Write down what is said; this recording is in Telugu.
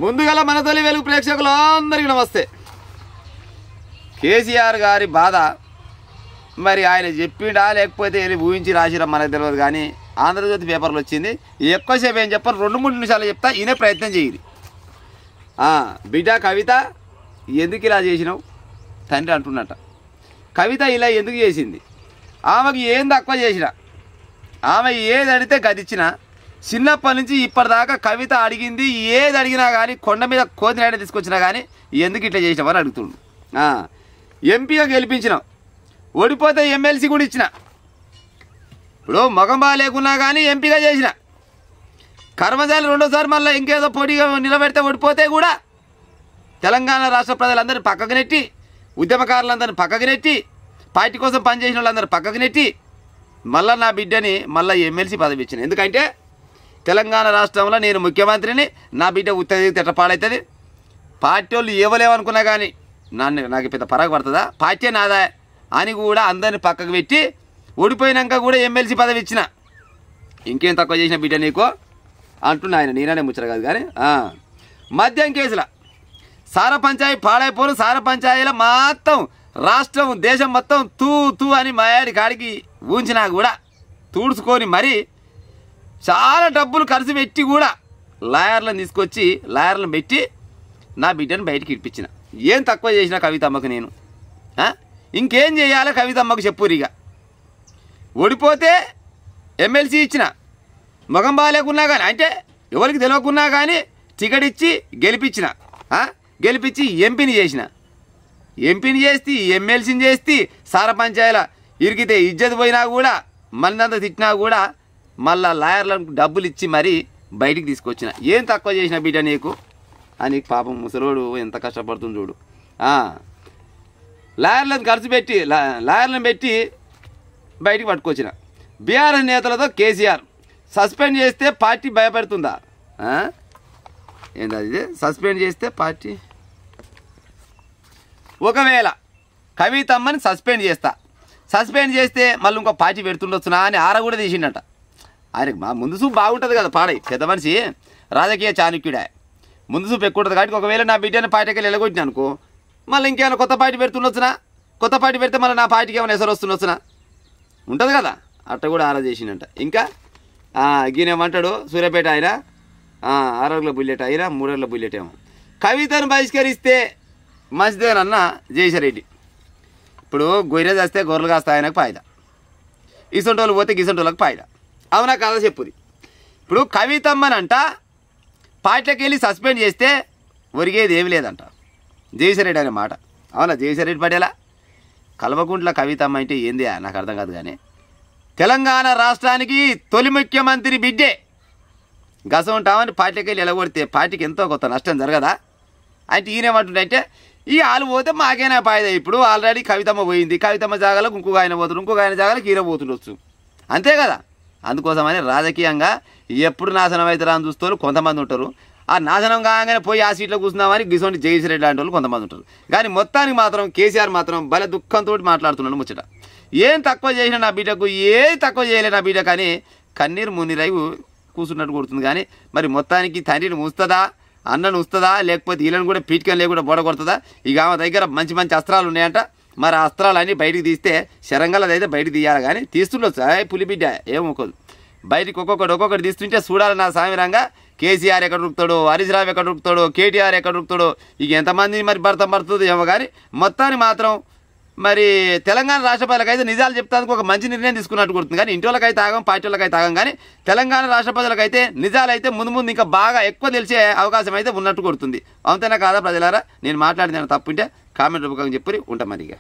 ముందుగల మన తొలి వెలుగు ప్రేక్షకులందరికీ నమస్తే. కేసీఆర్ గారి బాధ మరి ఆయన చెప్పిండా లేకపోతే ఊహించి రాసిరా మనకు తెలియదు. కానీ ఆంధ్రజ్యోతి పేపర్లో వచ్చింది. ఎక్కువసేపు ఏం చెప్పారు, 2-3 నిమిషాలు చెప్తా, ఈయనే ప్రయత్నం చేయాలి. బిడ్డ కవిత ఎందుకు ఇలా చేసినావు తండ్రి అంటున్నట్ట. కవిత ఇలా ఎందుకు చేసింది, ఆమెకి ఏం తక్కువ చేసిన, ఆమె ఏది అడిగితే గదిచ్చిన. చిన్నప్పటి నుంచి ఇప్పటిదాకా కవిత అడిగింది ఏది అడిగినా కానీ కొండ మీద కోతినాడ తీసుకొచ్చినా కానీ ఎందుకు ఇట్లా చేసినామని అడుగుతుండు. ఎంపీగా గెలిపించిన, ఓడిపోతే ఎమ్మెల్సీ కూడా ఇచ్చిన. ఇప్పుడు మొగం బాగా లేకున్నా కానీ ఎంపీగా చేసిన. కర్మచారి రెండోసారి మళ్ళీ ఇంకేదో పోటీగా నిలబెడితే ఓడిపోతే కూడా తెలంగాణ రాష్ట్ర ప్రజలందరినీ పక్కకు నెట్టి, ఉద్యమకారులందరినీ పక్కకు నెట్టి, పార్టీ కోసం పనిచేసిన వాళ్ళందరూ పక్కకు నెట్టి మళ్ళీ నా బిడ్డని మళ్ళీ ఎమ్మెల్సీ పదవి ఇచ్చిన. ఎందుకంటే తెలంగాణ రాష్ట్రంలో నేను ముఖ్యమంత్రిని, నా బిడ్డ ఉత్తది తిట్టపాడవుతుంది. పార్టీ వాళ్ళు ఇవ్వలేమనుకున్నా కానీ నాకు పెద్ద పరగ పడుతుందా, పార్టీ నాదా అని కూడా అందరిని పక్కకు పెట్టి ఓడిపోయినాక కూడా ఎమ్మెల్సీ పదవి ఇచ్చిన. ఇంకేం తక్కువ చేసిన బిడ్డ నీకు అంటున్నా ఆయన. నేననే ముచ్చట కాదు కానీ మద్యం కేసుల సార పంచాయి పాడైపోను. సార పంచాయీలో మొత్తం రాష్ట్రం దేశం మొత్తం తూ తూ అని మాయాడి కాడికి ఊంచినా కూడా తుడుచుకొని మరి చాలా డబ్బులు ఖర్చు పెట్టి కూడా లాయర్లను తీసుకొచ్చి లాయర్లను పెట్టి నా బిడ్డను బయటికి ఇప్పించిన. ఏం తక్కువ చేసిన కవితమ్మకు నేను? ఇంకేం చేయాలో కవితమ్మకు చెప్పురిగా. ఓడిపోతే ఎమ్మెల్సీ ఇచ్చిన, మొగం బాగాలేకున్నా కానీ అంటే ఎవరికి తెలియకున్నా కానీ టికెట్ ఇచ్చి గెలిపించిన. గెలిపించి ఎంపీని చేసిన. ఎంపీని చేస్తే ఎమ్మెల్సీని చేస్తే సార పంచాయల ఇరికితే ఇజ్జత్ పోయినా కూడా మళ్ళంతా తిట్టినా కూడా మళ్ళా లాయర్లకు డబ్బులు ఇచ్చి మరీ బయటికి తీసుకొచ్చిన. ఏం తక్కువ చేసిన బిడ్డ నీకు అని పాపం ముసలోడు ఎంత కష్టపడుతుంది చూడు. లాయర్లను ఖర్చు పెట్టి లాయర్లను పెట్టి బయటికి పట్టుకొచ్చిన. బీఆర్ఎస్ నేతలతో కేసీఆర్ సస్పెండ్ చేస్తే పార్టీ భయపడుతుందా? ఏంటది సస్పెండ్ చేస్తే పార్టీ? ఒకవేళ కవితమ్మని సస్పెండ్ చేస్తే మళ్ళీ ఇంకో పార్టీ పెడుతుండొచ్చునా అని ఆర కూడా తీసిండట. ఆయనకు ముందు చూపు బాగుంటుంది కదా, పాడై పెద్ద మనిషి రాజకీయ చాణక్యుడే, ముందు చూపు ఎక్కువ ఉంటుంది. కాబట్టి ఒకవేళ నా బిడ్డని పార్టీకి వెళ్ళగొట్టిన అనుకో మళ్ళీ ఇంకేమైనా కొత్త పార్టీ పెడుతుండొచ్చునా, కొత్త పార్టీ పెడితే మళ్ళీ నా పార్టీకి ఏమైనా ఎసరు వస్తుండొచ్చునా ఉంటుంది కదా, అట్ట కూడా ఆరా చేసిండట. ఇంకా ఈయనేమంటాడు సూర్యాపేట ఆయన 6 రోజుల బుల్లెట్ అయినా 3 రోజుల బుల్లెట్ ఏమో. కవితను బహిష్కరిస్తే మంచిదేనన్న జయశరెడ్డి. ఇప్పుడు గొర్రె చేస్తే గొర్రెలు కాస్త ఆయనకు ఫాయిదా, ఇసంటోళ్ళు పోతే గిసంటోళ్ళకి ఫాయిదా. అవునా కాదా చెప్పుది. ఇప్పుడు కవితమ్మనంట పార్టీకి వెళ్ళి సస్పెండ్ చేస్తే ఒరిగేది ఏమి లేదంట జయశరెడ్డి అనే మాట. అవునా జయశరెడ్డి పడేలా? కల్వకుంట్ల కవితమ్మ అంటే ఏంది నాకు అర్థం కాదు. కానీ తెలంగాణ రాష్ట్రానికి తొలి ముఖ్యమంత్రి బిడ్డే గసం ఉంటామని పార్టీకి వెళ్ళి ఎలగొడితే పార్టీకి ఎంతో కొత్త నష్టం జరగదా? అంటే ఈయనేమంటుండే ఈ ఆలు పోతే మాకేనా ఫాయిదా. ఇప్పుడు ఆల్రెడీ కవితమ్మ పోయింది, కవితమ్మ జాగాలకు ఇంకొక ఆయన పోతున్నారు, ఇంకొక ఆయన జాగాలకు ఈయన పోతుండొచ్చు, అంతే కదా. అందుకోసమని రాజకీయంగా ఎప్పుడు నాశనం అవుతారా అని చూస్తారు కొంతమంది ఉంటారు. ఆ నాశనం కాగానే పోయి ఆ సీట్లో కూర్చున్నామని గిసోంటి జయశ్రెడ్డి లాంటి వాళ్ళు కొంతమంది ఉంటారు. కానీ మొత్తానికి మాత్రం కేసీఆర్ మాత్రం భలే దుఃఖంతో మాట్లాడుతున్నాడు ముచ్చట. ఏం తక్కువ చేసిన నా బిడ్డకు, ఏది తక్కువ చేయలే నా బిడ్డ కానీ కన్నీరు మున్నీరై కూర్చున్నట్టు కొడుతుంది. కానీ మరి మొత్తానికి తండ్రిని ఉంచుతుందా, అన్నను ఉంచుతుందా, లేకపోతే వీళ్ళని కూడా పీటికని లేకుండా బొడ కొడుతుందా? ఇక ఆమె దగ్గర మంచి మంచి అస్త్రాలు ఉన్నాయంట. మరి ఆ అస్త్రాలన్నీ బయటికి తీస్తే శరంగలదైతే బయటికి తీయాలి. కానీ తీస్తుండొచ్చు పులిబిడ్డ ఏమొకదు బయటికి ఒక్కొక్కటి తీస్తుంటే చూడాలి నా సామిరంగా. కేసీఆర్ ఎక్కడ రుకుతాడో, హరీష్ రావు ఎక్కడ రుకుతాడో, కేటీఆర్ ఎక్కడ రుకుతాడో, ఇక ఎంతమంది మరి భర్త పడుతుంది ఏమో. కానీ మొత్తాన్ని మాత్రం మరి తెలంగాణ రాష్ట్ర ప్రజలకైతే నిజాలు చెప్తానికి ఒక మంచి నిర్ణయం తీసుకున్నట్టు కొడుతుంది. కానీ ఇంటి వాళ్ళకైతే ఆగం, పార్టీ వాళ్ళకైతే ఆగం. కానీ తెలంగాణ రాష్ట్ర ప్రజలకైతే నిజాలైతే ముందు ఇంకా బాగా ఎక్కువ తెలిసే అవకాశం అయితే ఉన్నట్టు కొడుతుంది. అంతేనా కాదా ప్రజలారా? నేను మాట్లాడిన తప్పుంటే కామెంట్ రూపకంగా చెప్పి ఉంటాం మరిగా.